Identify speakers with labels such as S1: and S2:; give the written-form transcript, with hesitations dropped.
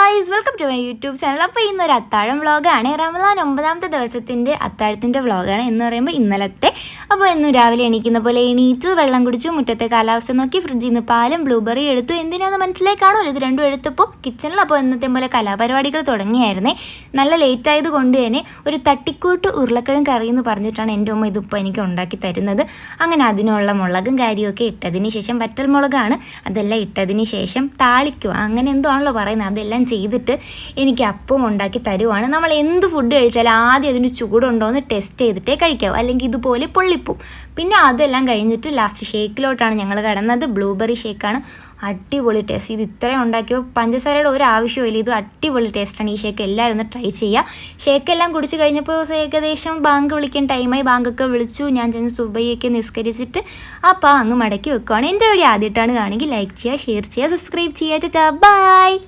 S1: Guys, welcome to my YouTube channel. അപ്പോൾ ഇന്നൊരു അത്താഴം വ്ളോഗാണ്. റമദാൻ 9ാമത്തെ ദിവസത്തിൻ്റെ അത്താഴത്തിൻ്റെ വ്ളോഗാണ്. എന്ന് പറയുമ്പോൾ ഇന്നലത്തെ. അപ്പോൾ ഇന്ന് രാവിലെ എണീക്കുന്ന പോലെ എണീറ്റു, വെള്ളം കുടിച്ചു, മുറ്റത്തെ കാലാവസ്ഥ നോക്കി, ഫ്രിഡ്ജിൽ നിന്ന് പാലും ബ്ലൂബെറി എടുത്തു. എന്തിനാന്ന് മനസ്സിലായി കാണുമല്ലോ, ഇത് രണ്ടും എടുത്തപ്പോൾ കിച്ചണിൽ. അപ്പോൾ ഇന്നത്തെ പോലെ കലാപരിപാടികൾ തുടങ്ങിയായിരുന്നേ. നല്ല ലേറ്റ് ആയത് കൊണ്ട് തന്നെ ഒരു തട്ടിക്കൂട്ട് ഉരുളക്കിഴങ്ങ് കറി എന്ന് പറഞ്ഞിട്ടാണ് എൻ്റെ ഉമ്മ ഇതിപ്പോൾ എനിക്ക് ഉണ്ടാക്കി തരുന്നത്. അങ്ങനെ അതിനുള്ള മുളകും കാര്യമൊക്കെ ഇട്ടതിന് ശേഷം, വറ്റൽ മുളകാണ്, അതെല്ലാം ഇട്ടതിന് ശേഷം താളിക്കുക, അങ്ങനെ എന്തോ ആണല്ലോ പറയുന്നത്. അതെല്ലാം ചെയ്തിട്ട് എനിക്ക് അപ്പം ഉണ്ടാക്കി തരുവാണ്. നമ്മൾ എന്ത് ഫുഡ് കഴിച്ചാലും ആദ്യം അതിന് ചൂടുണ്ടോ എന്ന് ടെസ്റ്റ് ചെയ്തിട്ടേ കഴിക്കാവൂ, അല്ലെങ്കിൽ ഇതുപോലെ പൊള്ളിപ്പോവും. പിന്നെ അതെല്ലാം കഴിഞ്ഞിട്ട് ലാസ്റ്റ് ഷേക്കിലോട്ടാണ് ഞങ്ങൾ കടന്നത്. ബ്ലൂബെറി ഷേക്കാണ്. അടിപൊളി ടേസ്റ്റ്. ഇത് ഇത്രയും ഉണ്ടാക്കിയപ്പോൾ പഞ്ചസാരയുടെ ഒരു ആവശ്യമില്ല. ഇത് അടിപൊളി ടേസ്റ്റാണ്. ഈ ഷേക്ക് എല്ലാവരും ഒന്ന് ട്രൈ ചെയ്യുക. ഷേക്കെല്ലാം കുടിച്ച് കഴിഞ്ഞപ്പോൾ ഏകദേശം ബാങ്ക് വിളിക്കാൻ ടൈമായി. ബാങ്കൊക്കെ വിളിച്ചു. ഞാൻ ചെന്ന് സുബഹിയൊക്കെ നിസ്കരിച്ചിട്ട് അപ്പം അങ്ങ് മടക്കി വെക്കുവാണ്. എൻ്റെ വീഡിയോ ആദ്യമായിട്ടാണ് കാണുമെങ്കിൽ ലൈക്ക് ചെയ്യുക, ഷെയർ ചെയ്യുക, സബ്സ്ക്രൈബ് ചെയ്യുക. ബൈ.